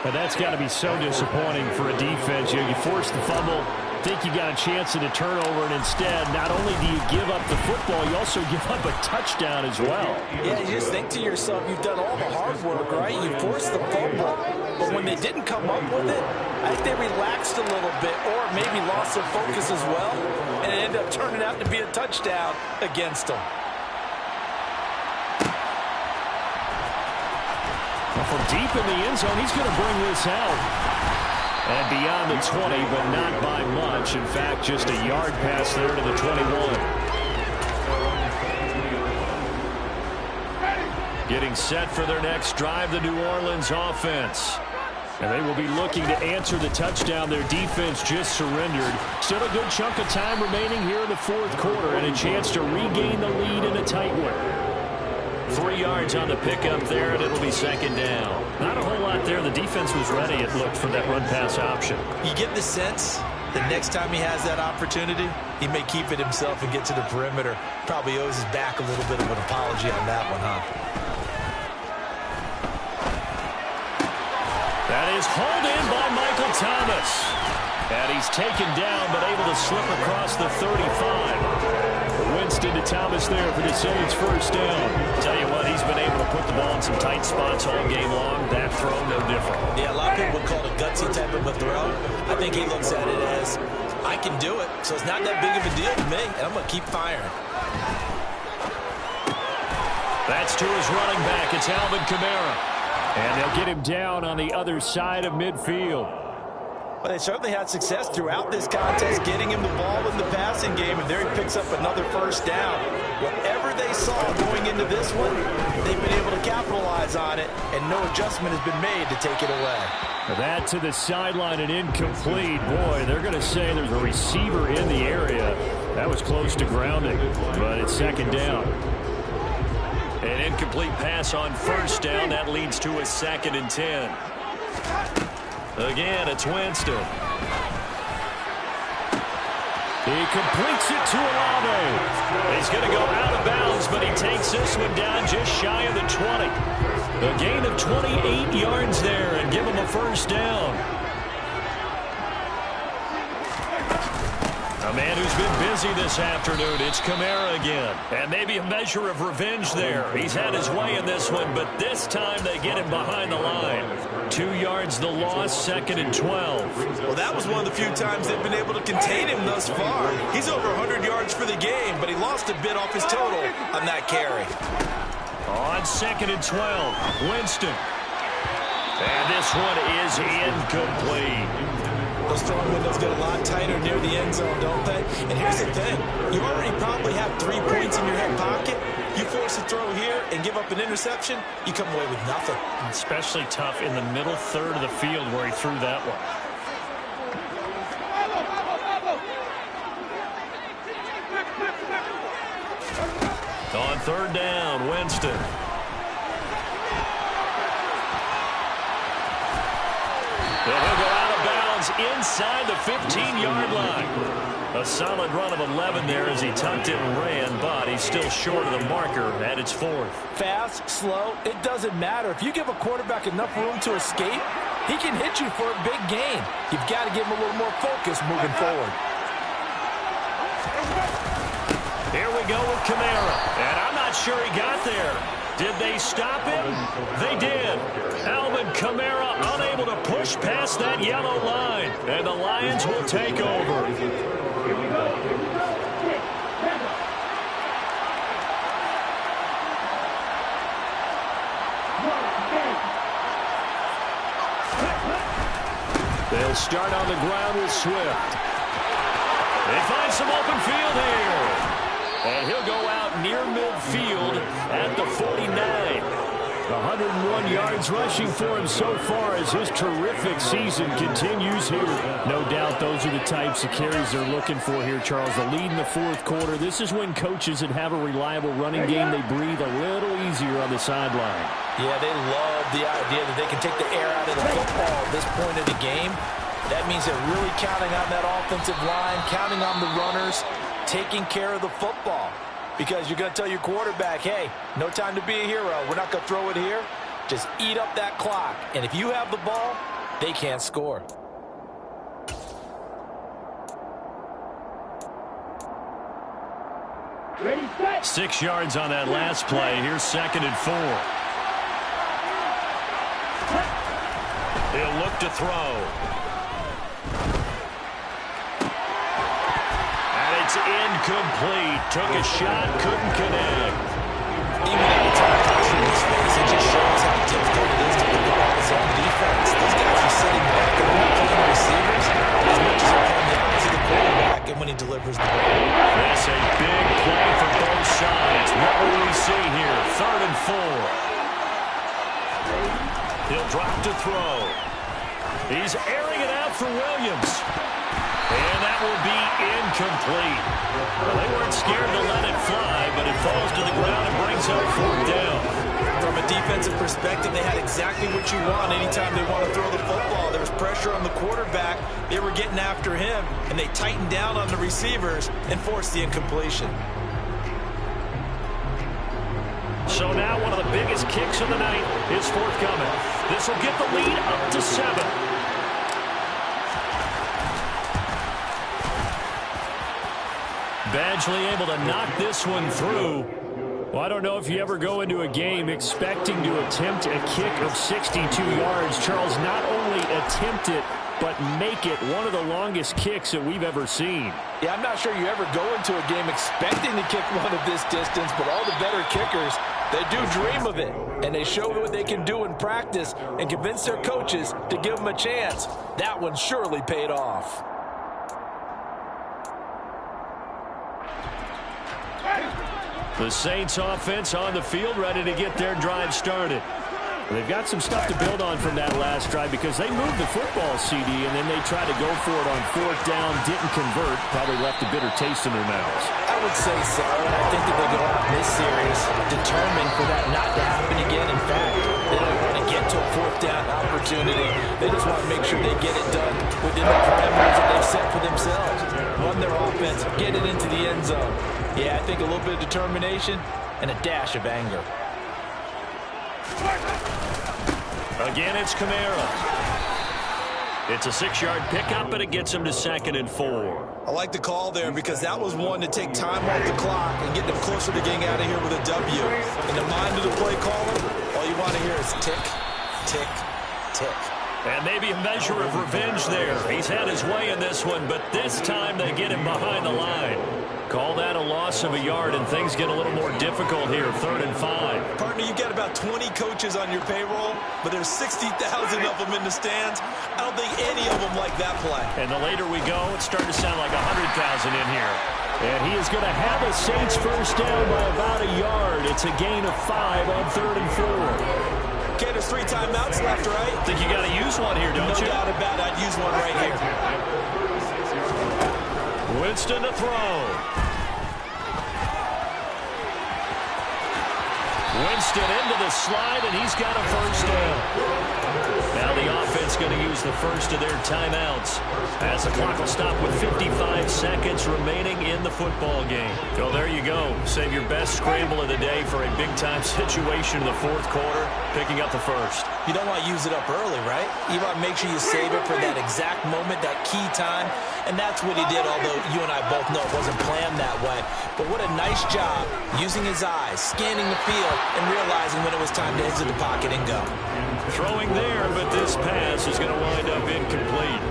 And that's got to be so disappointing for a defense. You force the fumble, think you got a chance at a turnover, and instead, not only do you give up the football, you also give up a touchdown as well. Yeah, you just think to yourself, you've done all the hard work, right? You forced the fumble. But when they didn't come up with it, I think they relaxed a little bit or maybe lost their focus as well, and it ended up turning out to be a touchdown against them. From deep in the end zone, he's going to bring this out. And beyond the 20, but not by much. In fact, just a yard pass there to the 21. Getting set for their next drive, the New Orleans offense. And they will be looking to answer the touchdown their defense just surrendered. Still a good chunk of time remaining here in the fourth quarter and a chance to regain the lead in a tight one. 3 yards on the pickup there, and it'll be second down. Not a whole lot there. The defense was ready, it looked, for that run-pass option. You get the sense that next time he has that opportunity, he may keep it himself and get to the perimeter. Probably owes his back a little bit of an apology on that one, huh? That is hauled in by Michael Thomas. And he's taken down, but able to slip across the 35. Winston to Thomas there for the Saints' first down. Tell you what, he's been able to put the ball in some tight spots all game long. That throw, no different. Yeah, a lot of people would call it a gutsy type of a throw. I think he looks at it as, I can do it, so it's not that big of a deal to me, and I'm going to keep firing. That's to his running back. It's Alvin Kamara. And they'll get him down on the other side of midfield. Well, they certainly had success throughout this contest, getting him the ball in the passing game, and there he picks up another first down. Whatever they saw going into this one, they've been able to capitalize on it, and no adjustment has been made to take it away. That to the sideline and incomplete. Boy, they're going to say there's a receiver in the area. That was close to grounding, but it's second down. An incomplete pass on first down. That leads to a 2nd and 10. Again, it's Winston. He completes it to Olave. He's going to go out of bounds, but he takes this one down just shy of the 20. A gain of 28 yards there and give him a first down. A man who's been busy this afternoon. It's Kamara again. And maybe a measure of revenge there. He's had his way in this one, but this time they get him behind the line. 2 yards the loss, 2nd and 12. Well, that was one of the few times they've been able to contain him thus far. He's over 100 yards for the game, but he lost a bit off his total on that carry. On 2nd and 12, Winston. And this one is incomplete. Those throwing windows get a lot tighter near the end zone, don't they? And here's the thing. You already probably have 3 points in your hip pocket. You force a throw here and give up an interception, you come away with nothing. Especially tough in the middle third of the field where he threw that one. On 3rd down, Winston. And he'll go out of bounds inside the 15-yard line. A solid run of 11 there as he tucked it and ran, but he's still short of the marker at its 4th. Fast, slow, it doesn't matter. If you give a quarterback enough room to escape, he can hit you for a big gain. You've got to give him a little more focus moving forward. Here we go with Kamara, and I'm not sure he got there. Did they stop him? They did. Alvin Kamara unable to push past that yellow line, and the Lions will take over. Here we go. They'll start on the ground with Swift. They find some open field here. And he'll go out near midfield at the 49. 101 yards rushing for him so far as his terrific season continues here. No doubt those are the types of carries they're looking for here, Charles. The lead in the 4th quarter. This is when coaches that have a reliable running game, they breathe a little easier on the sideline. Yeah, they love the idea that they can take the air out of the football at this point of the game. That means they're really counting on that offensive line, counting on the runners, taking care of the football. Because you're going to tell your quarterback, hey, no time to be a hero. We're not going to throw it here. Just eat up that clock. And if you have the ball, they can't score. Ready, set. 6 yards on that last play. Here's 2nd and 4. He'll look to throw. It's incomplete. Took a shot, couldn't connect. Even at the time pressure in his face, it just shows how difficult it is to pick up on his own defense. These guys are sitting back and they're not playing receivers as much as they're playing the opposite of the quarterback and when he delivers the ball. That's a big play for both sides. What will we see here? 3rd and 4. He'll drop to throw. He's airing it out for Williams. And that will be incomplete. Well, they weren't scared to let it fly, but it falls to the ground and brings up 4th down. From a defensive perspective, they had exactly what you want anytime they want to throw the football. There was pressure on the quarterback. They were getting after him, and they tightened down on the receivers and forced the incompletion. So now one of the biggest kicks of the night is forthcoming. This will get the lead up to 7. Badgley able to knock this one through. Well, I don't know if you ever go into a game expecting to attempt a kick of 62 yards. Charles, not only attempt it, but make it one of the longest kicks that we've ever seen. Yeah, I'm not sure you ever go into a game expecting to kick one of this distance, but all the better kickers, they do dream of it, and they show what they can do in practice and convince their coaches to give them a chance. That one surely paid off. The Saints offense on the field, ready to get their drive started. They've got some stuff to build on from that last drive because they moved the football, CD, and then they tried to go for it on 4th down, didn't convert, probably left a bitter taste in their mouths. I would say so, and I think that they'll go out in this series determined for that not to happen again. In fact, they don't want to get to a 4th down opportunity. They just want to make sure they get it done within the parameters that they've set for themselves. Run their offense, get it into the end zone. Yeah, I think a little bit of determination and a dash of anger. Again, it's Kamara. It's a 6-yard pickup, and it gets him to 2nd and 4. I like the call there because that was one to take time off the clock and get them closer to getting out of here with a W. In the mind of the play caller, all you want to hear is tick, tick, tick. And maybe a measure of revenge there. He's had his way in this one, but this time they get him behind the line. Call that a loss of a yard, and things get a little more difficult here, 3rd and 5. Partner, you've got about 20 coaches on your payroll, but there's 60,000 of them in the stands. I don't think any of them like that play. And the later we go, it's starting to sound like 100,000 in here. And he is going to have a Saints first down by about a yard. It's a gain of 5 on 3rd and 4. Okay, there's 3 timeouts left, right? Think you got to use one here, don't you? No doubt about it. I'd use one right here. Winston to throw. Winston into the slide, and he's got a first down. Now the offense going to use the first of their timeouts as the clock will stop with 55 seconds remaining in the football game. So there you go. Save your best scramble of the day for a big-time situation in the 4th quarter, picking up the first. You don't want to use it up early, right? You want to make sure you save it for that exact moment, that key time, and that's what he did, although you and I both know it wasn't planned that way. But what a nice job using his eyes, scanning the field, and realizing when it was time to exit the pocket and go. Throwing there, but this pass is going to wind up incomplete.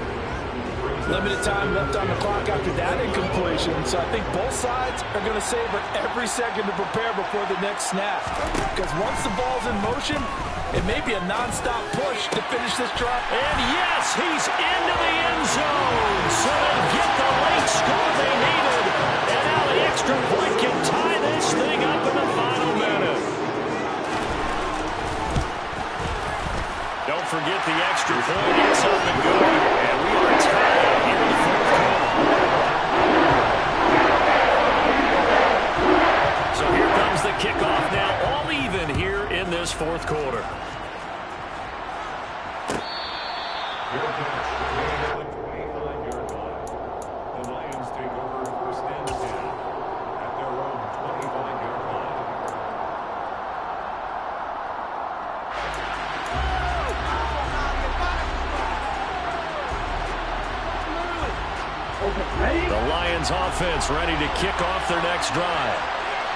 Limited time left on the clock after that incompletion, so I think both sides are going to savor every second to prepare before the next snap. Because once the ball's in motion, it may be a non-stop push to finish this drive. And yes, he's into the end zone. So they get the late score they needed. And now the extra point can tie this thing up in the final minute. Don't forget the extra point. It's up and good. And we are tied here in the 4th quarter. So here comes the kickoff now, all even here in this 4th quarter. The Lions offense ready to kick off their next drive.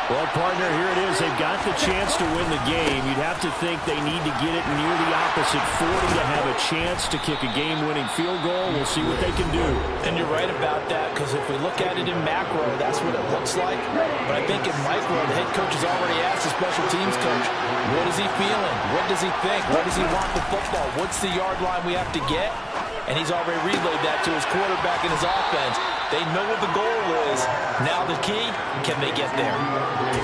Well, partner, here it is. They've got the chance to win the game. You'd have to think they need to get it near the opposite 40 to have a chance to kick a game-winning field goal. We'll see what they can do. And you're right about that, because if we look at it in macro, that's what it looks like. But I think in micro, the head coach has already asked the special teams coach, what is he feeling? What does he think? Where does he want the football? What's the yard line we have to get? And he's already relayed that to his quarterback and his offense. They know what the goal is. Now the key, can they get there?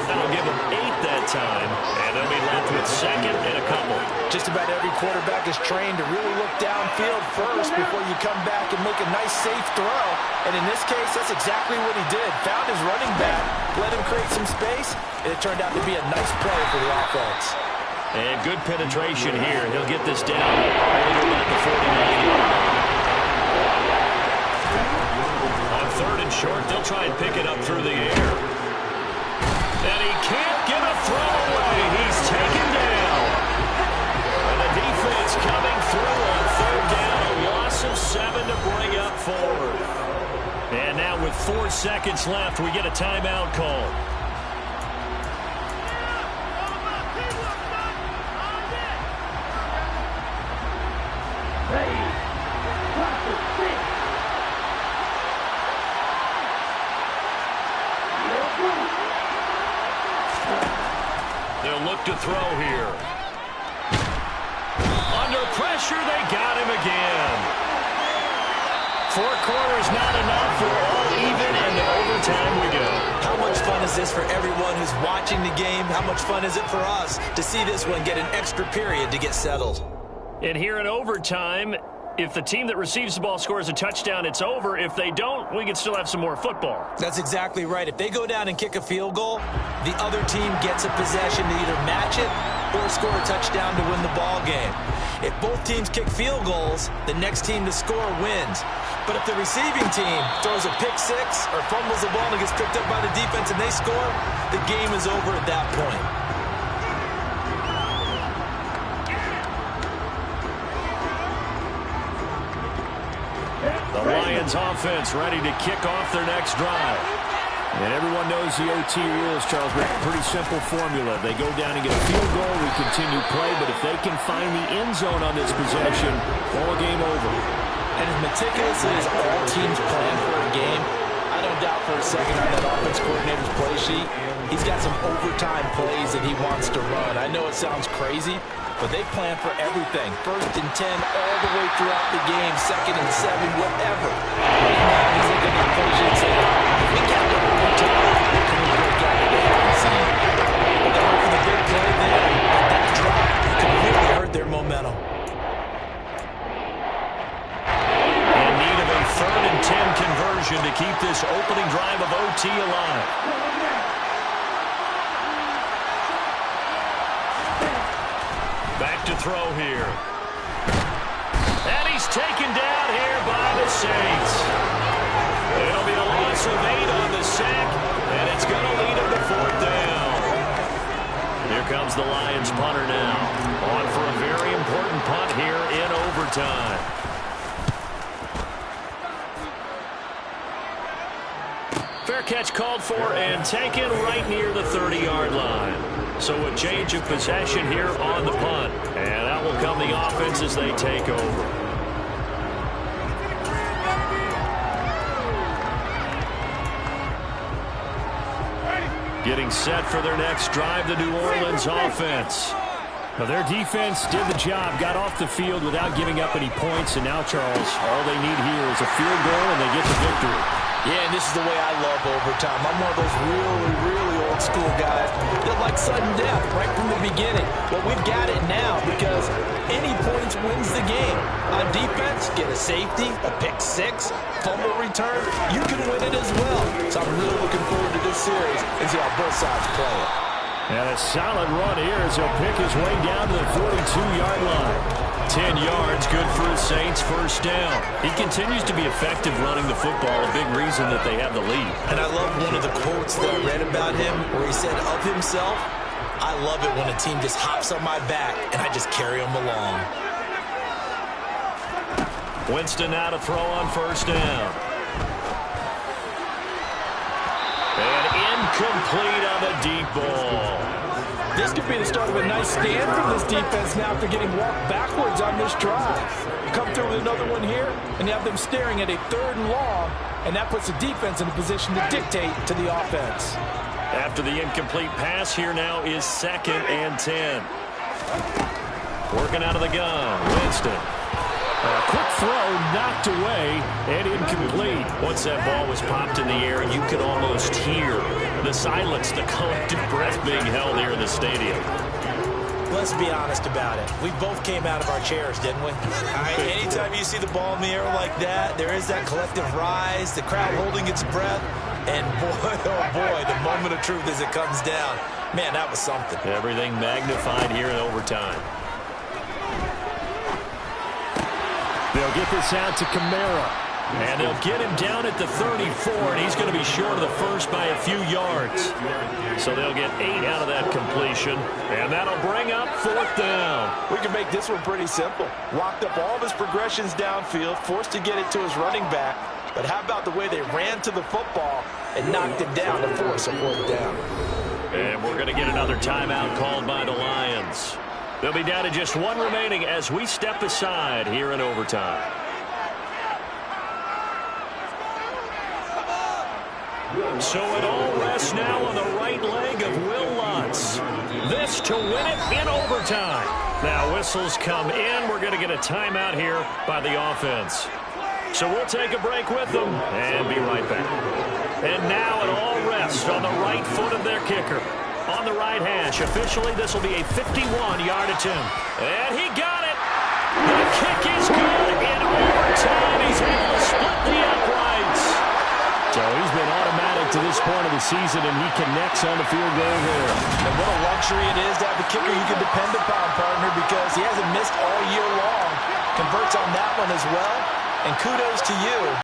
That'll give them 8 that time, and they'll be left with 2nd and a couple. Just about every quarterback is trained to really look downfield first before you come back and make a nice, safe throw. And in this case, that's exactly what he did. Found his running back, let him create some space, and it turned out to be a nice play for the offense. And good penetration here. He'll get this down only to about the 49-yard line. On 3rd and short, they'll try and pick it up through the air. And he can't get a throw away. He's taken down. And the defense coming through on 3rd down. A loss of 7 to bring up 4th. And now with 4 seconds left, we get a timeout call. They'll look to throw here. Under pressure, they got him again. 4 quarters not enough. We're all even, and to overtime we go. How much fun is this for everyone who's watching the game? How much fun is it for us to see this one get an extra period to get settled? And here in overtime, if the team that receives the ball scores a touchdown, it's over. If they don't, we can still have some more football. That's exactly right. If they go down and kick a field goal, the other team gets a possession to either match it or score a touchdown to win the ball game. If both teams kick field goals, the next team to score wins. But if the receiving team throws a pick six or fumbles the ball and gets picked up by the defense and they score, the game is over at that point. Lions offense ready to kick off their next drive. And everyone knows the OT rules, Charles. Pretty simple formula. They go down and get a field goal, we continue play, but if they can find the end zone on this possession, ball game over. And as meticulous as all teams plan for a game, I don't doubt for a second on that offense coordinator's play sheet, he's got some overtime plays that he wants to run. I know it sounds crazy, but they plan for everything. 1st and 10 all the way throughout the game, 2nd and 7, whatever. Right now, he's looking at the play sheet and saying, we got the overtime. Can we break out the scene? But they went for the big play there. That drive completely hurt their momentum. In need of a 3rd and 10 conversion to keep this opening drive of OT alive. Back to throw here. And he's taken down here by the Saints. It'll be a loss of 8 on the sack, and it's going to lead him to 4th down. Here comes the Lions punter now. On for a very important punt here in overtime. Fair catch called for and taken right near the 30-yard line. So a change of possession here on the punt. And out will come the offense as they take over. Getting set for their next drive, the New Orleans offense. Now, their defense did the job, got off the field without giving up any points, and now, Charles, all they need here is a field goal, and they get the victory. Yeah, and this is the way I love overtime. I'm one of those really old school guys that like sudden death right from the beginning. Well, we've got it now because any points wins the game. On defense, get a safety, a pick six, fumble return, you can win it as well. So I'm really looking forward to this series and see how both sides play it. And a solid run here as he'll pick his way down to the 42-yard line. 10 yards, good for the Saints, 1st down. He continues to be effective running the football, a big reason that they have the lead. And I love one of the quotes that I read about him where he said of himself, I love it when a team just hops on my back and I just carry them along. Winston now to throw on 1st down. And incomplete on the deep ball. This could be the start of a nice stand from this defense now after getting walked backwards on this drive. You come through with another one here, and you have them staring at a 3rd and long, and that puts the defense in a position to dictate to the offense. After the incomplete pass, here now is 2nd and 10. Working out of the gun, Winston. A quick throw knocked away and incomplete. Once that ball was popped in the air, you could almost hear the silence, the collective breath being held here in the stadium. Let's be honest about it. We both came out of our chairs, didn't we? Anytime you see the ball in the air like that, there is that collective rise, the crowd holding its breath, and boy, oh boy, the moment of truth as it comes down. Man, that was something. Everything magnified here in overtime. They'll get this out to Kamara. And they'll get him down at the 34, and he's going to be short of the first by a few yards. So they'll get 8 out of that completion, and that'll bring up 4th down. We can make this one pretty simple. Locked up all of his progressions downfield, forced to get it to his running back. But how about the way they ran to the football and knocked it down to force a 4th down? And we're going to get another timeout called by the Lions. They'll be down to just 1 remaining as we step aside here in overtime. So it all rests now on the right leg of Will Lutz. This to win it in overtime. Now whistles come in. We're going to get a timeout here by the offense. So we'll take a break with them and be right back. And now it all rests on the right foot of their kicker. On the right hash, officially this will be a 51-yard attempt. And he got it. The kick is good in overtime. He's able to split the uprights. So he's been automatic to this point of the season, and he connects on the field goal there. And what a luxury it is to have a kicker you can depend upon, partner, because he hasn't missed all year long. Converts on that one as well. And kudos to you.